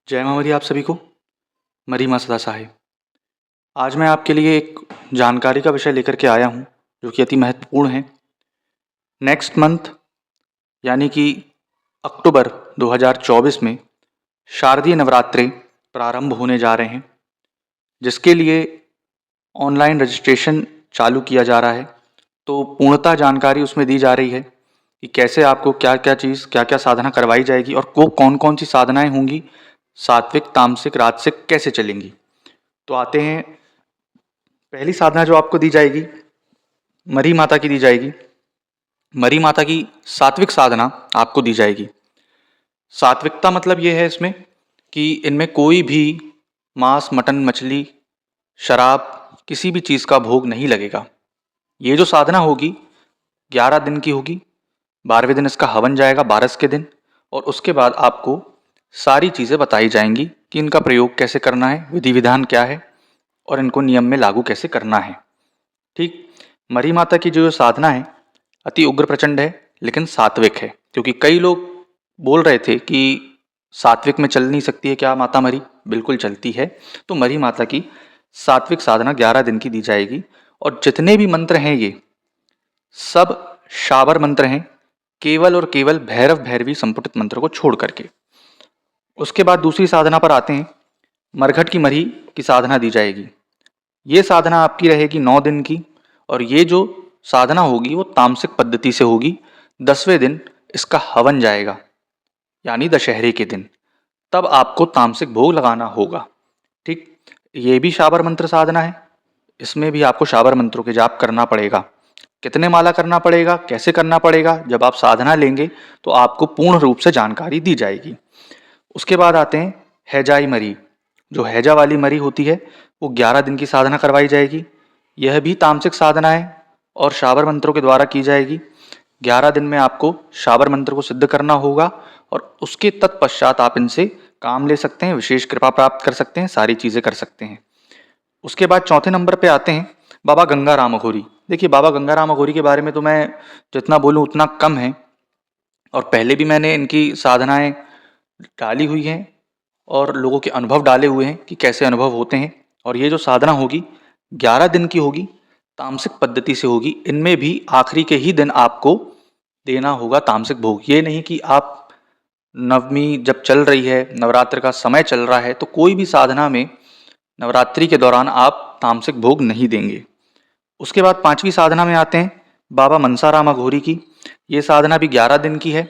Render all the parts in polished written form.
जय माँ मरी आप सभी को। मरी माँ सदा सहाय। आज मैं आपके लिए एक जानकारी का विषय लेकर के आया हूँ जो कि अति महत्वपूर्ण है। नेक्स्ट मंथ यानी कि अक्टूबर 2024 में शारदीय नवरात्रे प्रारंभ होने जा रहे हैं, जिसके लिए ऑनलाइन रजिस्ट्रेशन चालू किया जा रहा है। तो पूर्णतः जानकारी उसमें दी जा रही है कि कैसे आपको क्या क्या साधना करवाई जाएगी और कौन कौन सी साधनाएं होंगी, सात्विक, तामसिक, राजसिक कैसे चलेंगी। तो आते हैं, पहली साधना जो आपको दी जाएगी मरी माता की दी जाएगी। मरी माता की सात्विक साधना आपको दी जाएगी। सात्विकता मतलब ये है इसमें कि इनमें कोई भी मांस, मटन, मछली, शराब, किसी भी चीज़ का भोग नहीं लगेगा। ये जो साधना होगी 11 दिन की होगी। 12वें दिन इसका हवन जाएगा, 12 के दिन, और उसके बाद आपको सारी चीज़ें बताई जाएंगी कि इनका प्रयोग कैसे करना है, विधि विधान क्या है और इनको नियम में लागू कैसे करना है। ठीक। मरी माता की जो साधना है अति उग्र प्रचंड है, लेकिन सात्विक है। क्योंकि कई लोग बोल रहे थे कि सात्विक में चल नहीं सकती है क्या माता मरी? बिल्कुल चलती है। तो मरी माता की सात्विक साधना 11 दिन की दी जाएगी और जितने भी मंत्र हैं ये सब शाबर मंत्र हैं, केवल और केवल भैरव भैरवी संपुटित मंत्र को छोड़ करके। उसके बाद दूसरी साधना पर आते हैं। मरघट की मरी की साधना दी जाएगी। ये साधना आपकी रहेगी 9 दिन की और ये जो साधना होगी वो तामसिक पद्धति से होगी। 10वें दिन इसका हवन जाएगा, यानी दशहरे के दिन, तब आपको तामसिक भोग लगाना होगा। ठीक। ये भी शाबर मंत्र साधना है। इसमें भी आपको शाबर मंत्रों के जाप करना पड़ेगा। कितने माला करना पड़ेगा, कैसे करना पड़ेगा, जब आप साधना लेंगे तो आपको पूर्ण रूप से जानकारी दी जाएगी। उसके बाद आते हैं हैजाई मरी। जो हैजा वाली मरी होती है वो 11 दिन की साधना करवाई जाएगी। यह भी तामसिक साधना है और शाबर मंत्रों के द्वारा की जाएगी। 11 दिन में आपको शाबर मंत्र को सिद्ध करना होगा और उसके तत्पश्चात आप इनसे काम ले सकते हैं, विशेष कृपा प्राप्त कर सकते हैं, सारी चीज़ें कर सकते हैं। उसके बाद चौथे नंबर पे आते हैं बाबा गंगाराम अघोरी। देखिए, बाबा गंगाराम अघोरी के बारे में तो मैं जितना बोलूँ उतना कम है, और पहले भी मैंने इनकी साधनाएं डाली हुई हैं और लोगों के अनुभव डाले हुए हैं कि कैसे अनुभव होते हैं। और ये जो साधना होगी 11 दिन की होगी, तामसिक पद्धति से होगी। इनमें भी आखिरी के ही दिन आपको देना होगा तामसिक भोग। ये नहीं कि आप नवमी जब चल रही है, नवरात्र का समय चल रहा है, तो कोई भी साधना में नवरात्रि के दौरान आप तामसिक भोग नहीं देंगे। उसके बाद 5वीं साधना में आते हैं बाबा मनसाराम अघोरी की। ये साधना भी 11 दिन की है,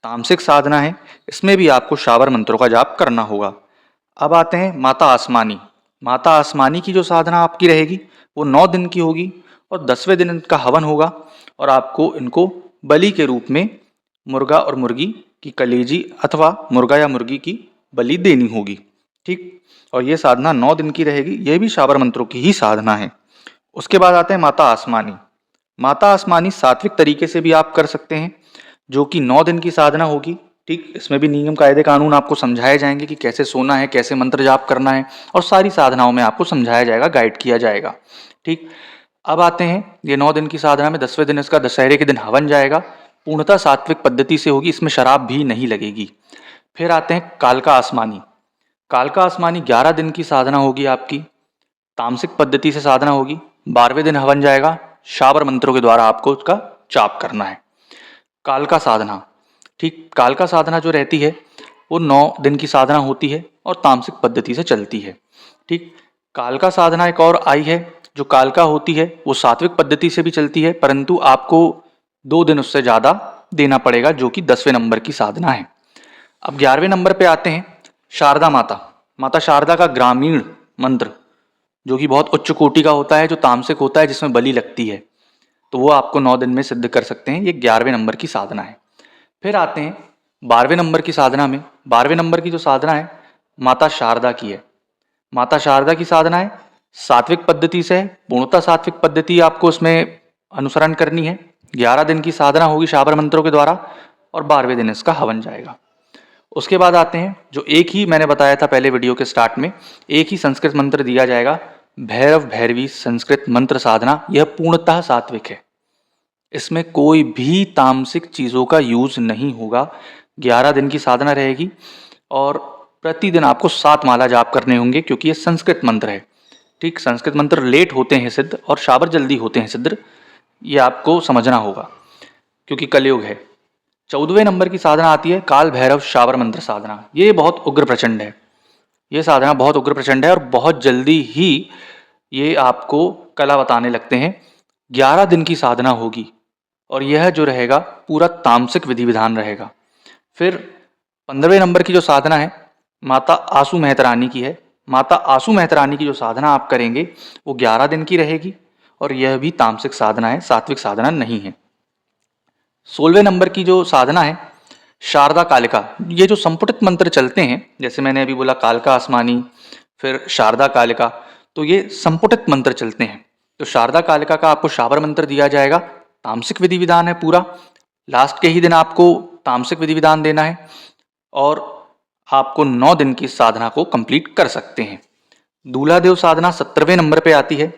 तामसिक साधना है। इसमें भी आपको शाबर मंत्रों का जाप करना होगा। अब आते हैं माता आसमानी। माता आसमानी की जो साधना आपकी रहेगी वो 9 दिन की होगी और 10वें दिन इनका हवन होगा और आपको इनको बलि के रूप में मुर्गा और मुर्गी की कलेजी अथवा मुर्गा या मुर्गी की बलि देनी होगी। ठीक। और ये साधना 9 दिन की रहेगी। ये भी शाबर मंत्रों की ही साधना है। उसके बाद आते हैं माता आसमानी। माता आसमानी सात्विक तरीके से भी आप कर सकते हैं, जो कि 9 दिन की साधना होगी। ठीक। इसमें भी नियम कायदे कानून आपको समझाए जाएंगे कि कैसे सोना है, कैसे मंत्र जाप करना है, और सारी साधनाओं में आपको समझाया जाएगा, गाइड किया जाएगा। ठीक। अब आते हैं ये 9 दिन की साधना में 10वें दिन इसका दशहरे के दिन हवन जाएगा। पूर्णतः सात्विक पद्धति से होगी, इसमें शराब भी नहीं लगेगी। फिर आते हैं कालका आसमानी। कालका आसमानी 11 दिन की साधना होगी आपकी, तामसिक पद्धति से साधना होगी। 12वें दिन हवन जाएगा, शाबर मंत्रों के द्वारा आपको उसका जाप करना है। कालका साधना। ठीक। कालका साधना जो रहती है वो 9 दिन की साधना होती है और तामसिक पद्धति से चलती है। ठीक। कालका साधना एक और आई है। जो कालका होती है वो सात्विक पद्धति से भी चलती है, परंतु आपको 2 दिन उससे ज़्यादा देना पड़ेगा, जो कि 10वें नंबर की साधना है। अब 11वें नंबर पे आते हैं शारदा माता। माता शारदा का ग्रामीण मंत्र, जो कि बहुत उच्च कोटि का होता है, जो तामसिक होता है, जिसमें बलि लगती है, तो वो आपको 9 दिन में सिद्ध कर सकते हैं। ये 11वें नंबर की साधना है। फिर आते हैं 12वें नंबर की साधना में। 12वें नंबर की जो साधना है माता शारदा की है। माता शारदा की साधना है सात्विक पद्धति से है, पूर्णतः सात्विक पद्धति आपको उसमें अनुसरण करनी है। 11 दिन की साधना होगी शाबर मंत्रों के द्वारा और 12वें दिन इसका हवन जाएगा। उसके बाद आते हैं जो एक ही मैंने बताया था पहले वीडियो के स्टार्ट में, एक ही संस्कृत मंत्र दिया जाएगा, भैरव भैरवी संस्कृत मंत्र साधना। यह पूर्णतः सात्विक है, इसमें कोई भी तामसिक चीज़ों का यूज नहीं होगा। 11 दिन की साधना रहेगी और प्रतिदिन आपको 7 माला जाप करने होंगे, क्योंकि ये संस्कृत मंत्र है। ठीक, संस्कृत मंत्र लेट होते हैं सिद्ध और शाबर जल्दी होते हैं सिद्ध, ये आपको समझना होगा क्योंकि कलयुग है। 14वें नंबर की साधना आती है काल भैरव शाबर मंत्र साधना। ये बहुत उग्र प्रचंड है, ये साधना बहुत उग्र प्रचंड है और बहुत जल्दी ही ये आपको कला बताने लगते हैं। 11 दिन की साधना होगी और यह जो रहेगा पूरा तामसिक विधि विधान रहेगा। फिर 15वें नंबर की जो साधना है माता आसू मेहतरानी की है। माता आसू मेहतरानी की जो साधना आप करेंगे वो 11 दिन की रहेगी और यह भी तामसिक साधना है, सात्विक साधना नहीं है। 16वें नंबर की जो साधना है शारदा कालिका। ये जो संपुटित मंत्र चलते हैं, जैसे मैंने अभी बोला कालका आसमानी, फिर शारदा कालिका, तो ये संपुटित मंत्र चलते हैं। तो शारदा कालिका का आपको शाबर मंत्र दिया जाएगा, तामसिक विधि विधान है पूरा। लास्ट के ही दिन आपको तामसिक विधि विधान देना है और आपको 9 दिन की साधना को कंप्लीट कर सकते हैं। दूल्हा देव साधना 17वें नंबर पे आती है।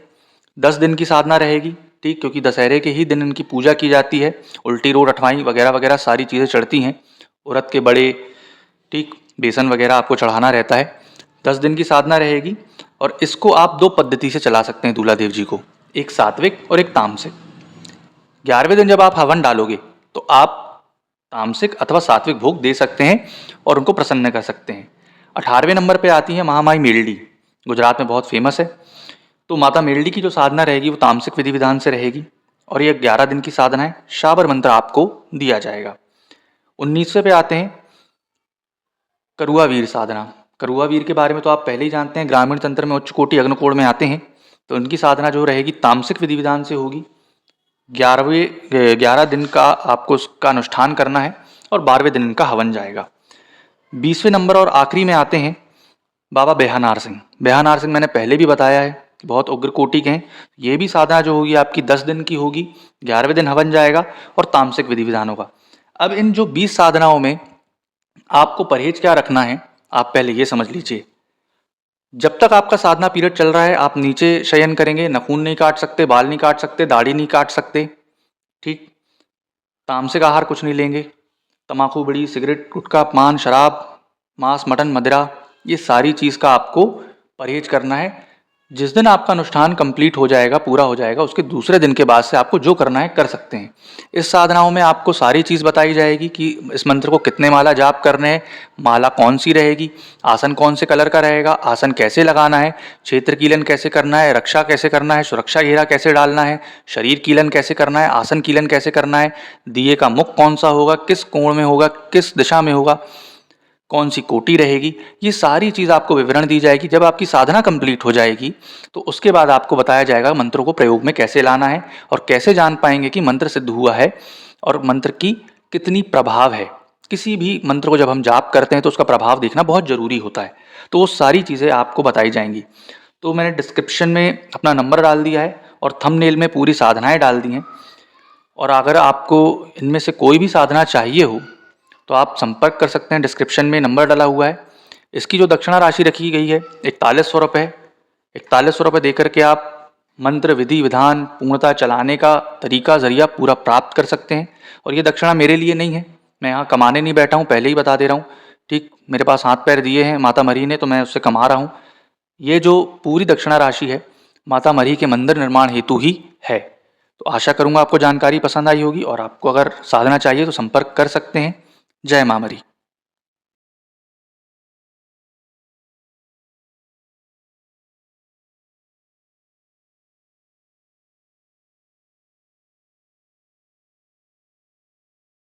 10 दिन की साधना रहेगी, ठीक, क्योंकि दशहरे के ही दिन इनकी पूजा की जाती है। उल्टी रोट अठवाई वगैरह वगैरह सारी चीज़ें चढ़ती हैं, उड़द के बड़े, ठीक, बेसन वगैरह आपको चढ़ाना रहता है। 10 दिन की साधना रहेगी और इसको आप 2 पद्धति से चला सकते हैं दूल्हा देव जी को, एक सात्विक और एक तामसिक। 11वें दिन जब आप हवन डालोगे तो आप तामसिक अथवा सात्विक भोग दे सकते हैं और उनको प्रसन्न कर सकते हैं। 18वें नंबर पे आती है महामाई मेलडी, गुजरात में बहुत फेमस है। तो माता मेलडी की जो साधना रहेगी वो तामसिक विधि विधान से रहेगी और ये 11 दिन की साधना है। शाबर मंत्र आपको दिया जाएगा। 19वें पे आते हैं करुआ वीर साधना। करुआ वीर के बारे में तो आप पहले ही जानते हैं, ग्रामीण तंत्र में उच्च कोटि अग्नकोण में आते हैं। तो इनकी साधना जो रहेगी तामसिक विधि विधान से होगी। 11 दिन का आपको उसका अनुष्ठान करना है और 12वें दिन इनका हवन जाएगा। 20वें नंबर और आखिरी में आते हैं बाबा बेहानार सिंह। बेहानार सिंह मैंने पहले भी बताया है, बहुत उग्र कोटि के हैं। ये भी साधना जो होगी आपकी 10 दिन की होगी, 11वें दिन हवन जाएगा और तामसिक विधि विधान होगा। अब इन जो 20 साधनाओं में आपको परहेज क्या रखना है, आप पहले ये समझ लीजिए। जब तक आपका साधना पीरियड चल रहा है आप नीचे शयन करेंगे, नखून नहीं काट सकते, बाल नहीं काट सकते, दाढ़ी नहीं काट सकते, ठीक। तामसिक आहार कुछ नहीं लेंगे, तम्बाकू, बीड़ी, सिगरेट, गुटखा, पान, शराब, मांस, मटन, मदिरा, ये सारी चीज़ का आपको परहेज करना है। जिस दिन आपका अनुष्ठान कंप्लीट हो जाएगा, पूरा हो जाएगा, उसके दूसरे दिन के बाद से आपको जो करना है कर सकते हैं। इस साधनाओं में आपको सारी चीज़ बताई जाएगी कि इस मंत्र को कितने माला जाप करने हैं, माला कौन सी रहेगी, आसन कौन से कलर का रहेगा, आसन कैसे लगाना है, क्षेत्र कीलन कैसे करना है, रक्षा कैसे करना है, सुरक्षा घेरा कैसे डालना है, शरीर कीलन कैसे करना है, आसन कीलन कैसे करना है, दिए का मुख कौन सा होगा, किस कोण में होगा, किस दिशा में होगा, कौन सी कोटि रहेगी, ये सारी चीज़ आपको विवरण दी जाएगी। जब आपकी साधना कंप्लीट हो जाएगी तो उसके बाद आपको बताया जाएगा मंत्रों को प्रयोग में कैसे लाना है और कैसे जान पाएंगे कि मंत्र सिद्ध हुआ है और मंत्र की कितनी प्रभाव है। किसी भी मंत्र को जब हम जाप करते हैं तो उसका प्रभाव देखना बहुत ज़रूरी होता है, तो वो सारी चीज़ें आपको बताई जाएंगी। तो मैंने डिस्क्रिप्शन में अपना नंबर डाल दिया है और थंबनेल में पूरी साधनाएँ डाल दी हैं। और अगर आपको इनमें से कोई भी साधना चाहिए हो तो आप संपर्क कर सकते हैं, डिस्क्रिप्शन में नंबर डाला हुआ है। इसकी जो दक्षिणा राशि रखी गई है 4100 रुपये है। 4100 रुपये दे करके आप मंत्र विधि विधान पूर्णतः चलाने का तरीका जरिया पूरा प्राप्त कर सकते हैं। और ये दक्षिणा मेरे लिए नहीं है, मैं यहाँ कमाने नहीं बैठा हूँ, पहले ही बता दे रहा हूँ, ठीक। मेरे पास हाथ पैर दिए हैं माता मरी ने, तो मैं उससे कमा रहा हूँ। ये जो पूरी दक्षिणा राशि है माता मरी के मंदिर निर्माण हेतु ही है। तो आशा करूँगा आपको जानकारी पसंद आई होगी और आपको अगर साधना चाहिए तो संपर्क कर सकते हैं। जय माँ मरी।